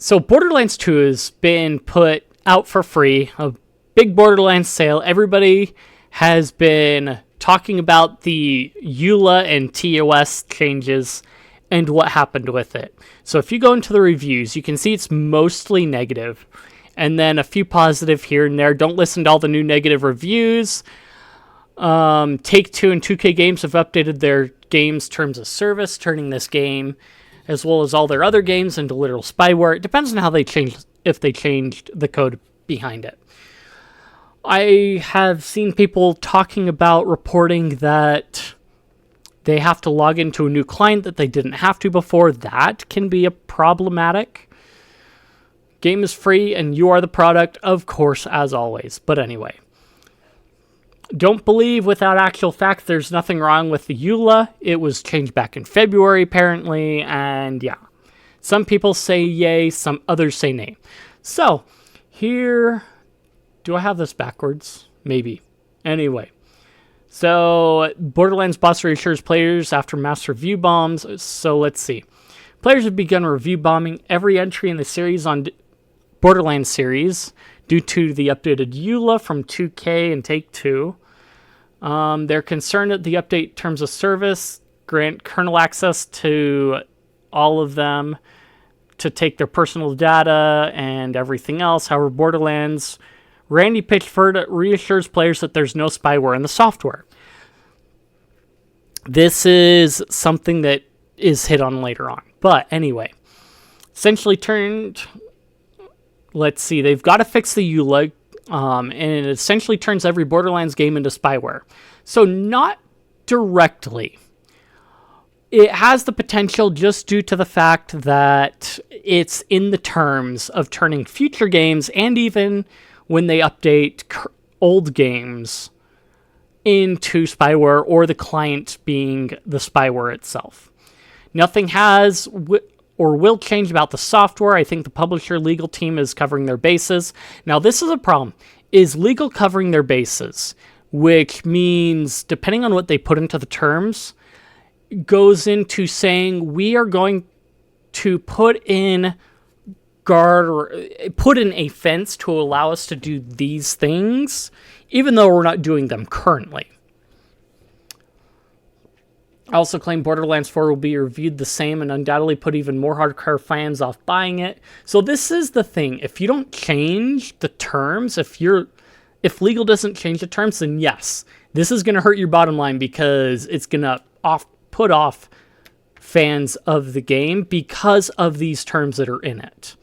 So Borderlands 2 has been put out for free, a big Borderlands sale. Everybody has been talking about the EULA and TOS changes and what happened with it. So if you go into the reviews, you can see it's mostly negative, and then a few positive here and there. Don't listen to all the new negative reviews. Take-Two and 2K Games have updated their game's terms of service, turning this game, as well as all their other games, into literal spyware. It depends on how they changed, if they changed the code behind it. I have seen people talking about reporting that they have to log into a new client that they didn't have to before. That can be a problematic. Game is free and you are the product, of course, as always. But anyway, don't believe without actual fact. There's nothing wrong with the EULA. It was changed back in February, apparently, and yeah. Some people say yay, some others say nay. So, here... Do I have this backwards? Maybe. Anyway. So, Borderlands boss reassures players after mass review bombs. So, let's see. Players have begun review bombing every entry in the series on Borderlands series due to the updated EULA from 2K and Take-Two. They're concerned that the update terms of service grant kernel access to all of them to take their personal data and everything else. However, Borderlands... Randy Pitchford reassures players that there's no spyware in the software. This is something that is hit on later on. But anyway, essentially turned... Let's see, they've got to fix the EULA, and it essentially turns every Borderlands game into spyware. So not directly. It has the potential just due to the fact that it's in the terms of turning future games and even... when they update old games into spyware, or the client being the spyware itself. Nothing has or will change about the software. I think the publisher legal team is covering their bases. Now, this is a problem. Is legal covering their bases, which means, depending on what they put into the terms, goes into saying we are going to put in a fence to allow us to do these things, even though we're not doing them currently. I also claim Borderlands 4 will be reviewed the same and undoubtedly put even more hardcore fans off buying it. So this is the thing. If you don't change the terms, if legal doesn't change the terms, then yes, this is going to hurt your bottom line because it's going to put off fans of the game because of these terms that are in it.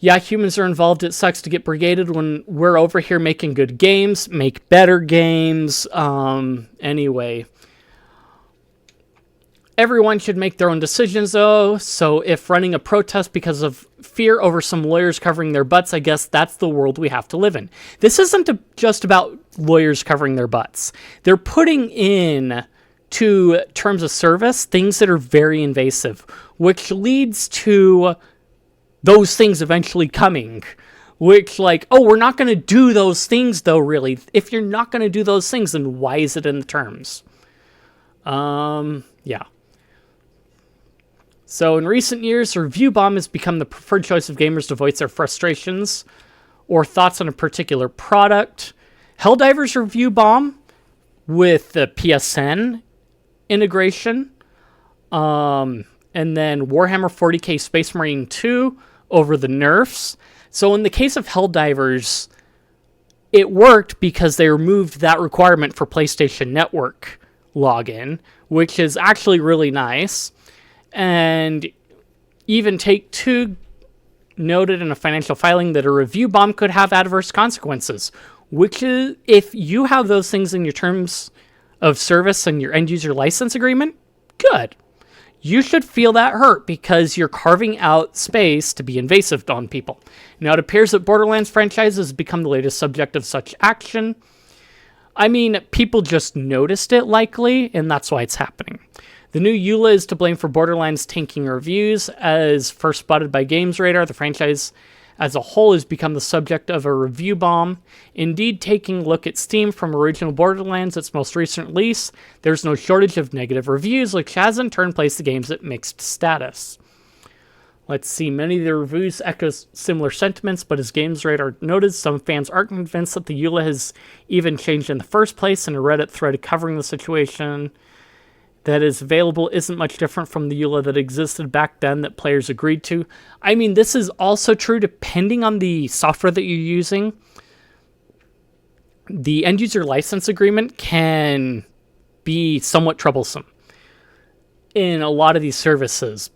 Yeah, humans are involved. It sucks to get brigaded when we're over here making good games, make better games. Anyway, everyone should make their own decisions, though. So if running a protest because of fear over some lawyers covering their butts, I guess that's the world we have to live in. This isn't just about lawyers covering their butts. They're putting in to terms of service things that are very invasive, which leads to those things eventually coming, which we're not going to do those things though, really. If you're not going to do those things, then why is it in the terms? Yeah. So in recent years, a review bomb has become the preferred choice of gamers to voice their frustrations or thoughts on a particular product. Helldivers review bomb with the PSN integration. And then Warhammer 40k Space Marine 2 over the nerfs. So in the case of Helldivers, it worked because they removed that requirement for PlayStation Network login, which is actually really nice. And even Take-Two noted in a financial filing that a review bomb could have adverse consequences, which is, if you have those things in your terms of service and your end user license agreement, good. You should feel that hurt because you're carving out space to be invasive on people. Now, it appears that Borderlands franchise has become the latest subject of such action. I mean, people just noticed it likely, and that's why it's happening. The new EULA is to blame for Borderlands tanking reviews. As first spotted by Games Radar, the franchise as a whole has become the subject of a review bomb. Indeed, taking a look at Steam from original Borderlands, its most recent release, there's no shortage of negative reviews, which has in turn placed the games at mixed status. Let's see, many of the reviews echo similar sentiments, but as GamesRadar noted, some fans aren't convinced that the EULA has even changed in the first place. In a Reddit thread covering the situation that is available isn't much different from the EULA that existed back then that players agreed to. I mean, this is also true depending on the software that you're using. The end-user license agreement can be somewhat troublesome in a lot of these services.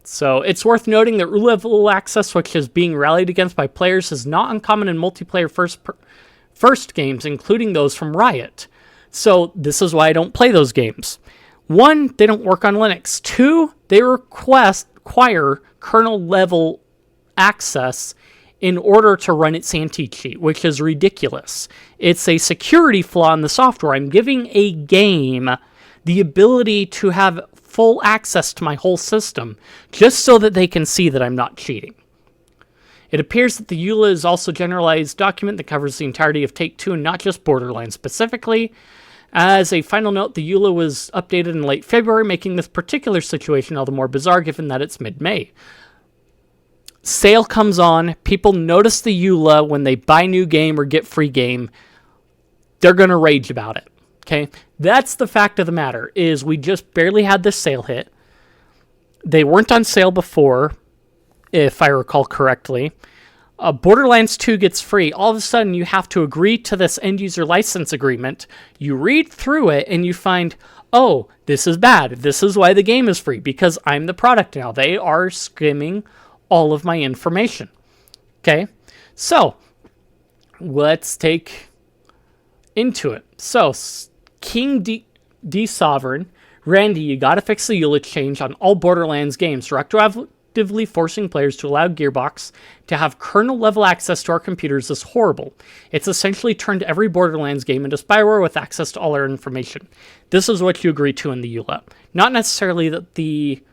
So it's worth noting that root-level access, which is being rallied against by players, is not uncommon in multiplayer first games, including those from Riot. So this is why I don't play those games. 1, they don't work on Linux. 2, they require kernel-level access in order to run its anti-cheat, which is ridiculous. It's a security flaw in the software. I'm giving a game the ability to have full access to my whole system, just so that they can see that I'm not cheating. It appears that the EULA is also a generalized document that covers the entirety of Take-Two and not just Borderlands specifically. As a final note, the EULA was updated in late February, making this particular situation all the more bizarre given that it's mid-May. Sale comes on, people notice the EULA when they buy new game or get free game, they're going to rage about it. Okay, that's the fact of the matter, is we just barely had this sale hit. They weren't on sale before, if I recall correctly. Borderlands 2 gets free. All of a sudden, you have to agree to this end-user license agreement. You read through it, and you find, oh, this is bad. This is why the game is free, because I'm the product now. They are skimming all of my information. Okay, so let's take into it. So, King D Sovereign, Randy, you gotta fix the EULA change on all Borderlands games, retroactively forcing players to allow Gearbox to have kernel-level access to our computers is horrible. It's essentially turned every Borderlands game into spyware with access to all our information. This is what you agree to in the EULA. Not necessarily that the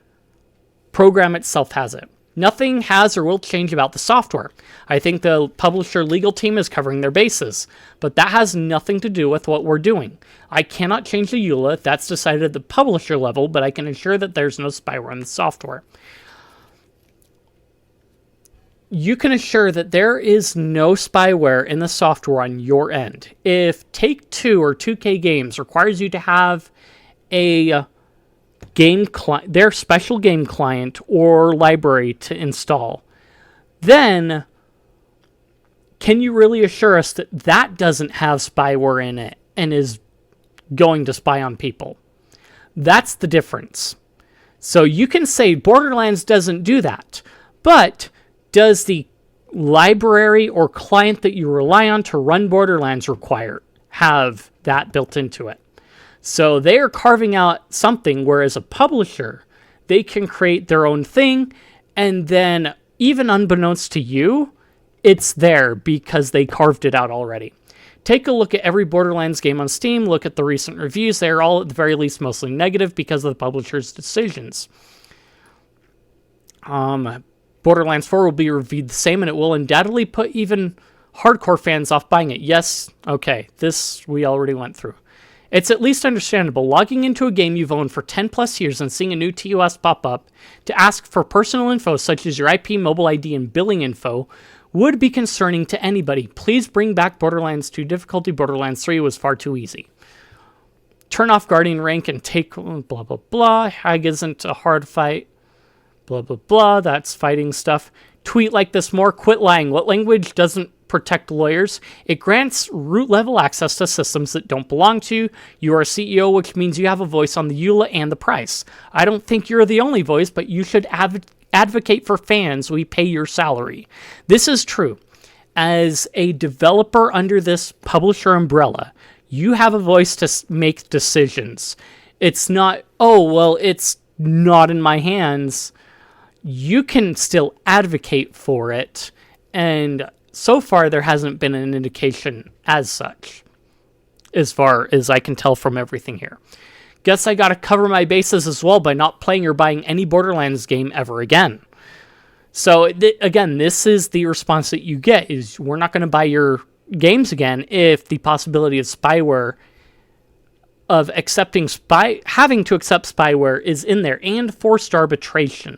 program itself has it. Nothing has or will change about the software. I think the publisher legal team is covering their bases, but that has nothing to do with what we're doing. I cannot change the EULA, that's decided at the publisher level, but I can ensure that there's no spyware in the software. You can assure that there is no spyware in the software on your end. If Take-Two or 2K Games requires you to have a their special game client or library to install, then can you really assure us that that doesn't have spyware in it and is going to spy on people? That's the difference. So you can say Borderlands doesn't do that, but does the library or client that you rely on to run Borderlands have that built into it? So they are carving out something, whereas a publisher, they can create their own thing, and then even unbeknownst to you, it's there because they carved it out already. Take a look at every Borderlands game on Steam, look at the recent reviews. They are all at the very least mostly negative because of the publisher's decisions. Borderlands 4 will be reviewed the same, and it will undoubtedly put even hardcore fans off buying it. Yes, okay, this we already went through. It's at least understandable logging into a game you've owned for 10 plus years and seeing a new TOS pop up to ask for personal info such as your IP, mobile ID, and billing info would be concerning to anybody. Please bring back Borderlands 2 difficulty. Borderlands 3 was far too easy. Turn off Guardian rank and take blah blah blah. Hag isn't a hard fight. Blah blah blah. That's fighting stuff. Tweet like this more. Quit lying. What language doesn't protect lawyers? It grants root level access to systems that don't belong to you. You are a CEO, which means you have a voice on the EULA and the price. I don't think you're the only voice, but you should advocate for fans. We pay your salary. This is true. As a developer under this publisher umbrella, you have a voice to make decisions. It's not, oh, well, it's not in my hands. You can still advocate for it, and so far there hasn't been an indication as such, as far as I can tell from everything here. Guess I gotta cover my bases as well by not playing or buying any Borderlands game ever again. So, again, this is the response that you get, is we're not going to buy your games again if the possibility of spyware, of having to accept spyware is in there, and forced arbitration.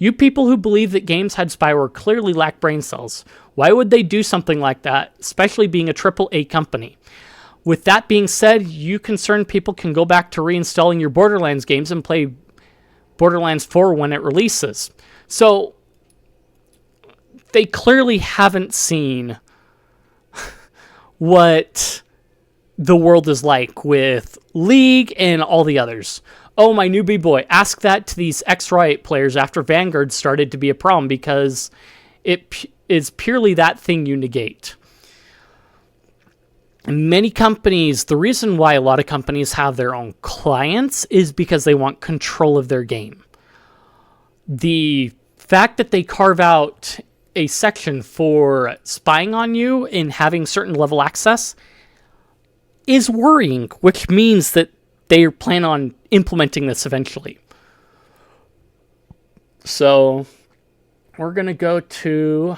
You people who believe that games had spyware clearly lack brain cells. Why would they do something like that, especially being a AAA company? With that being said, you concerned people can go back to reinstalling your Borderlands games and play Borderlands 4 when it releases. So, they clearly haven't seen what the world is like with League and all the others. Oh, my newbie boy, ask that to these ex-Riot players after Vanguard started to be a problem, because it is purely that thing you negate. Many companies, the reason why a lot of companies have their own clients is because they want control of their game. The fact that they carve out a section for spying on you and having certain level access is worrying, which means that they plan on implementing this eventually. So we're going to go to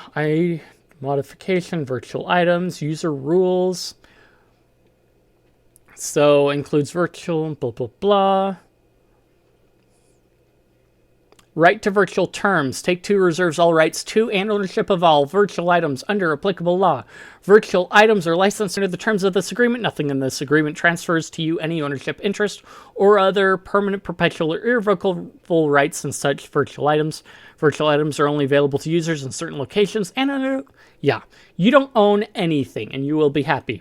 modification, virtual items, user rules. So includes virtual, blah, blah, blah. Right to virtual terms. Take-Two reserves all rights to and ownership of all virtual items under applicable law. Virtual items are licensed under the terms of this agreement. Nothing in this agreement transfers to you any ownership, interest, or other permanent, perpetual, or irrevocable rights in such virtual items. Virtual items are only available to users in certain locations. And you don't own anything, and you will be happy.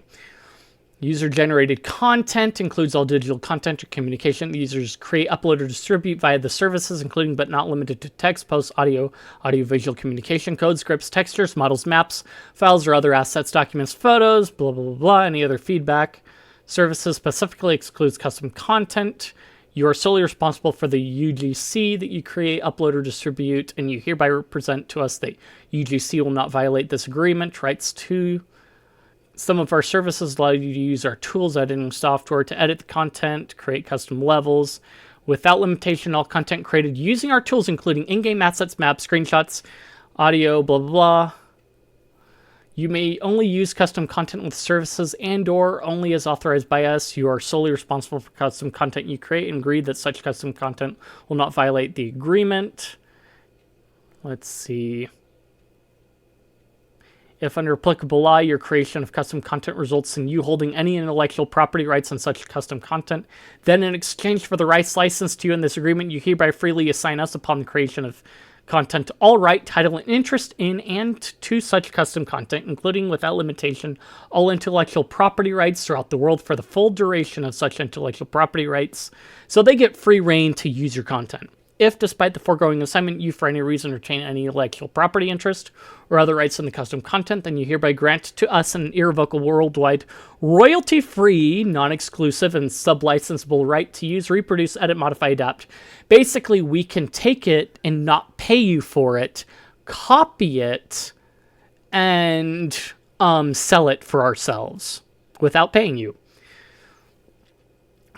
User-generated content includes all digital content or communication the users create, upload, or distribute via the services, including but not limited to text, post, audio-visual communication, codes, scripts, textures, models, maps, files, or other assets, documents, photos, blah, blah, blah, blah, any other feedback. Services specifically excludes custom content. You are solely responsible for the UGC that you create, upload, or distribute, and you hereby represent to us that UGC will not violate this agreement. Rights to some of our services allow you to use our tools, editing software, to edit the content, create custom levels. Without limitation, all content created using our tools, including in-game assets, maps, screenshots, audio, blah, blah, blah. You may only use custom content with services and or only as authorized by us. You are solely responsible for custom content you create and agree that such custom content will not violate the agreement. Let's see. If under applicable law, your creation of custom content results in you holding any intellectual property rights on such custom content, then in exchange for the rights licensed to you in this agreement, you hereby freely assign us upon the creation of content all right, title, and interest in and to such custom content, including without limitation all intellectual property rights throughout the world for the full duration of such intellectual property rights. So they get free reign to use your content. If, despite the foregoing assignment, you for any reason retain any intellectual property interest or other rights in the custom content, then you hereby grant to us an irrevocable worldwide, royalty-free, non-exclusive, and sub-licensable right to use, reproduce, edit, modify, adapt. Basically, we can take it and not pay you for it, copy it, and sell it for ourselves without paying you.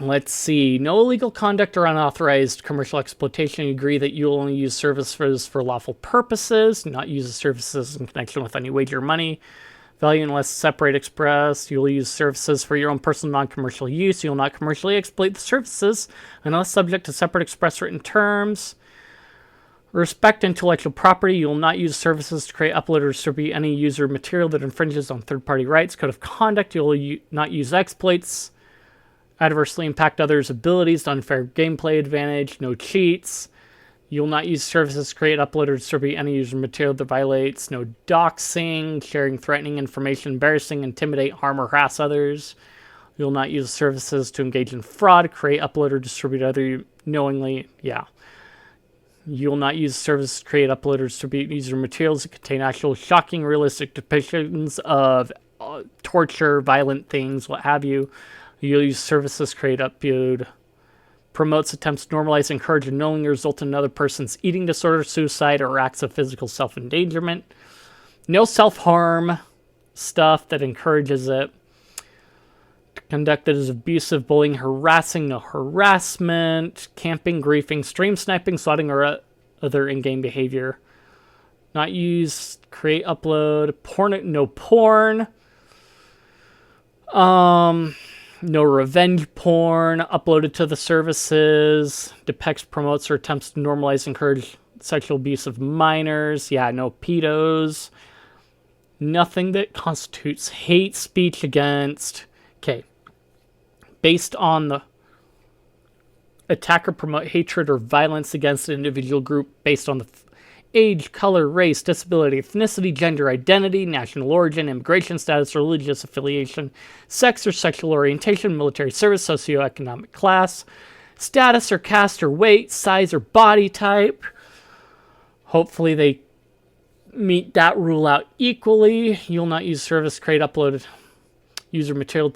Let's see. No illegal conduct or unauthorized commercial exploitation. You agree that you will only use services for lawful purposes, not use the services in connection with any wage or money. Value unless separate express. You'll use services for your own personal non-commercial use. You will not commercially exploit the services unless subject to separate express written terms. Respect intellectual property. You will not use services to create, upload, or distribute any user material that infringes on third-party rights. Code of conduct. You will not use exploits. Adversely impact others' abilities to unfair gameplay advantage. No cheats. You'll not use services to create, upload, or distribute any user material that violates. No doxing, sharing threatening information, embarrassing, intimidate, harm, or harass others. You'll not use services to engage in fraud, create, upload, or distribute other knowingly. Yeah. You'll not use services to create, upload, or distribute user materials that contain actual shocking, realistic depictions of torture, violent things, what have you. You'll use services, create, upload, promotes attempts to normalize, encourage, and knowingly result in another person's eating disorder, suicide, or acts of physical self-endangerment. No self-harm stuff that encourages it. Conducted as abusive, bullying, harassing, no harassment, camping, griefing, stream sniping, swatting, or other in-game behavior. Not use, create, upload, porn, no porn. No revenge porn uploaded to the services. Depicts, promotes, or attempts to normalize, encourage Sexual abuse of minors. Yeah, no pedos. Nothing that constitutes hate speech against. Okay. Based on the attack or promote hatred or violence against an individual group based on the age, color, race, disability, ethnicity, gender identity, national origin, immigration status, religious affiliation, sex or sexual orientation, military service, socioeconomic class, status or caste or weight, size or body type. Hopefully they meet that rule out equally. You'll not use service, create, upload user material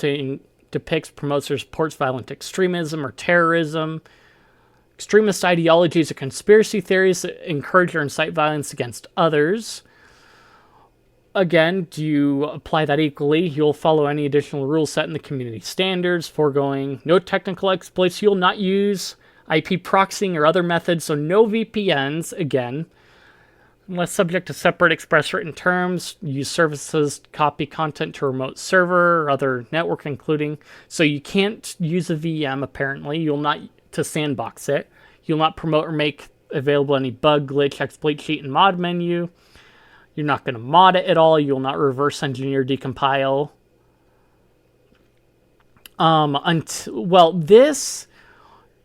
depicts, promotes, or supports violent extremism or terrorism, extremist ideologies or conspiracy theories that encourage or incite violence against others. Again, do you apply that equally? You'll follow any additional rules set in the community standards, foregoing no technical exploits. You'll not use IP proxying or other methods, so no VPNs, again, unless subject to separate express written terms. Use services to copy content to a remote server or other network, including. So you can't use a VM, apparently. You'll not to sandbox it. You'll not promote or make available any bug, glitch, exploit, cheat, and mod menu. You're not going to mod it at all. You'll not reverse engineer, decompile. This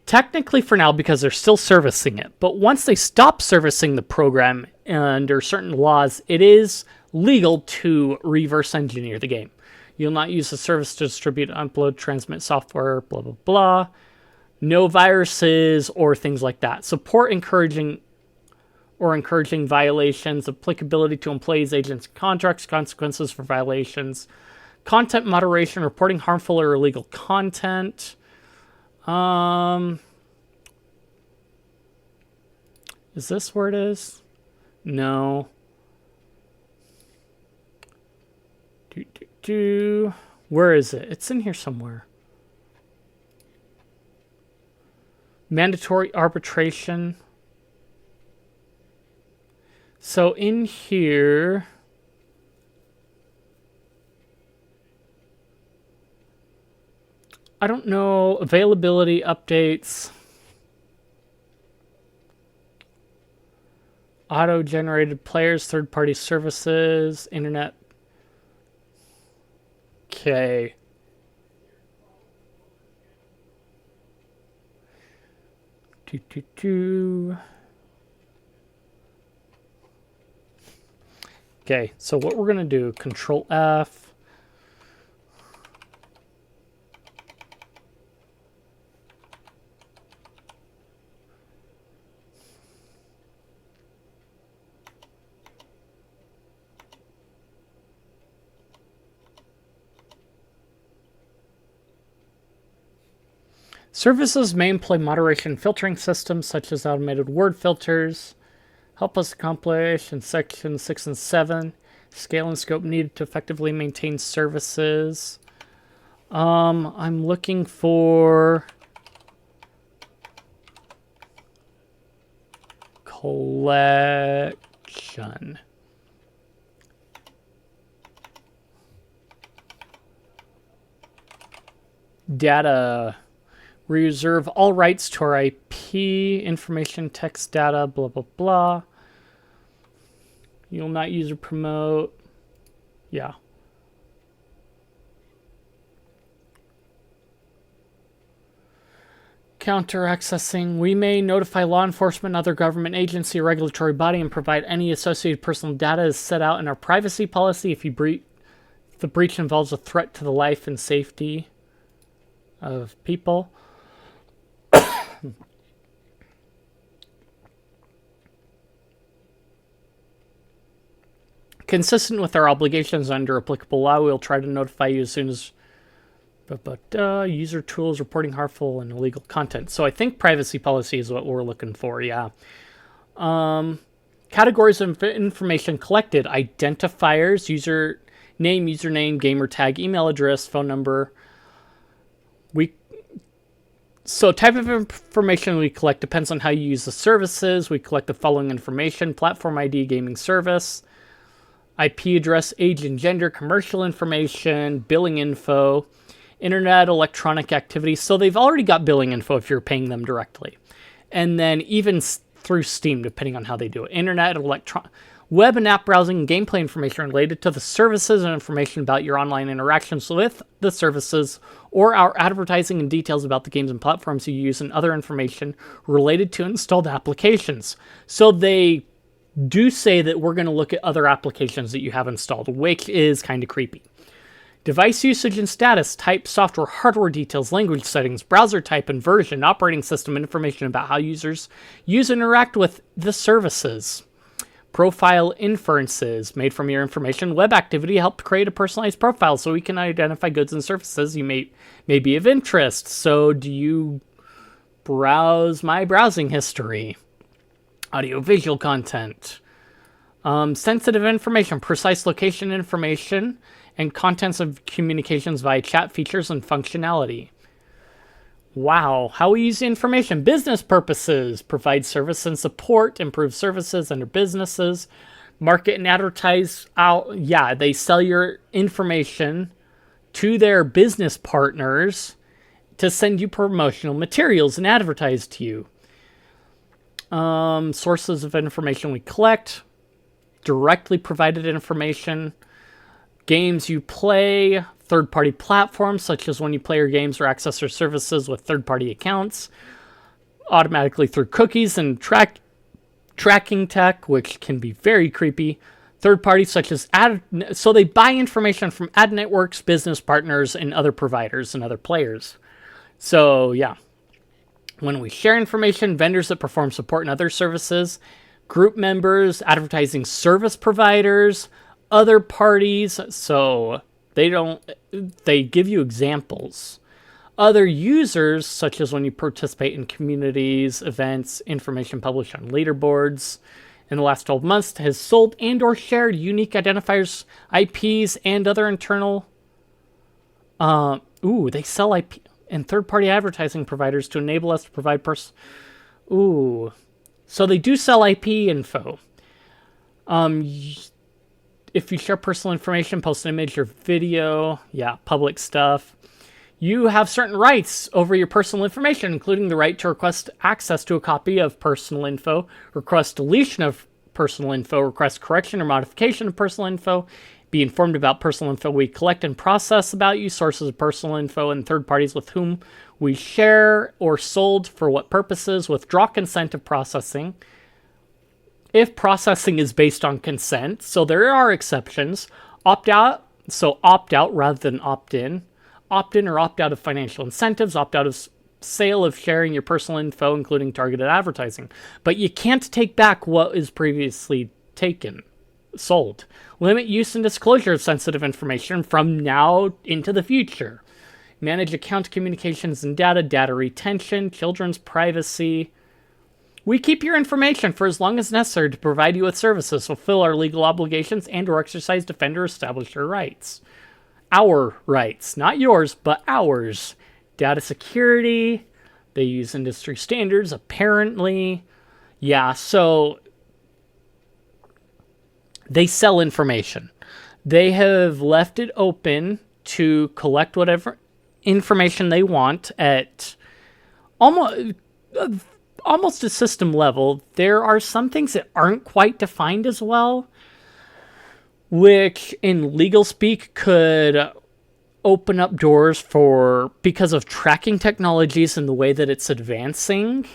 technically for now, because they're still servicing it, but once they stop servicing the program under certain laws, it is legal to reverse engineer the game. You'll not use the service to distribute, upload, transmit software, blah, blah, blah. No viruses or things like that. Support encouraging violations, applicability to employees, agents, contracts, consequences for violations, content moderation, reporting harmful or illegal content. Is this where it is? No. Where is it? It's in here somewhere. Mandatory arbitration. So in here, I don't know, availability updates, auto-generated players, third-party services, internet. Okay. Okay, so what we're going to do, Control F. Services may employ moderation filtering systems such as automated word filters. Help us accomplish in section 6 and 7. Scale and scope needed to effectively maintain services. I'm looking for collection. Data. Reserve all rights to our IP, information, text, data, blah, blah, blah. You'll not use or promote. Yeah. Counter accessing. We may notify law enforcement, other government agency, or regulatory body and provide any associated personal data as set out in our privacy policy if the breach involves a threat to the life and safety of people. Consistent with our obligations under applicable law, we'll try to notify you as soon as user tools reporting harmful and illegal content. So I think privacy policy is what we're looking for, yeah. Categories of information collected: identifiers, username, gamer tag, email address, phone number. So type of information we collect depends on how you use the services. We collect the following information: platform ID, gaming service, IP address, age and gender, commercial information, billing info, internet, electronic activity. So they've already got billing info if you're paying them directly. And then even through Steam, depending on how they do it. Internet, web and app browsing, and gameplay information related to the services and information about your online interactions with the services, or our advertising and details about the games and platforms you use, and other information related to installed applications. So they do say that we're going to look at other applications that you have installed, which is kind of creepy. Device usage and status, type, software, hardware details, language settings, browser type and version, operating system information about how users use and interact with the services. Profile inferences made from your information. Web activity helped create a personalized profile so we can identify goods and services you may be of interest. So do you browse my browsing history? Audio-visual content. Sensitive information, precise location information, and contents of communications via chat features and functionality. Wow, how we use the information. Business purposes, provide service and support, improve services under businesses, market and advertise out. Yeah, they sell your information to their business partners to send you promotional materials and advertise to you. Sources of information we collect, directly provided information, games you play, third-party platforms, such as when you play your games or access your services with third-party accounts, automatically through cookies and tracking tech, which can be very creepy. Third parties such as so they buy information from ad networks, business partners, and other providers and other players. So yeah, when we share information, vendors that perform support and other services, group members, advertising service providers, other parties, so they give you examples. Other users, such as when you participate in communities, events, information published on leaderboards in the last 12 months, has sold and or shared unique identifiers, IPs, and other internal... they sell IP and third-party advertising providers to enable us to provide so they do sell IP info. If you share personal information, post an image or video, public stuff, you have certain rights over your personal information, including the right to request access to a copy of personal info, request deletion of personal info, request correction or modification of personal info, be informed about personal info we collect and process about you, sources of personal info, and third parties with whom we share or sold for what purposes, withdraw consent of processing, if processing is based on consent. So there are exceptions. Opt out rather than opt in or opt out of financial incentives, opt out of sale of sharing your personal info, including targeted advertising. But you can't take back what is previously sold. Limit use and disclosure of sensitive information from now into the future. Manage account communications and data retention, children's privacy. We keep your information for as long as necessary to provide you with services, fulfill our legal obligations, and or exercise, defend, or establish your rights. Our rights. Not yours, but ours. Data security. They use industry standards, apparently. Yeah, so they sell information. They have left it open to collect whatever information they want at almost a system level. There are some things that aren't quite defined as well, which in legal speak could open up doors because of tracking technologies and the way that it's advancing.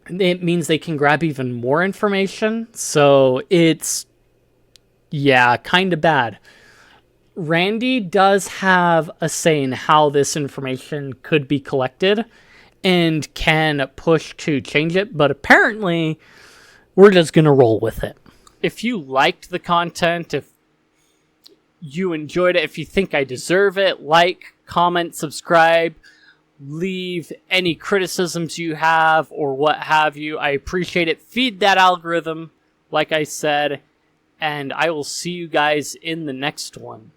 It means they can grab even more information. So it's, kind of bad. Randy does have a say in how this information could be collected and can push to change it, but apparently we're just going to roll with it. If you liked the content, if you enjoyed it, if you think I deserve it, like, comment, subscribe, leave any criticisms you have or what have you. I appreciate it. Feed that algorithm, like I said, and I will see you guys in the next one.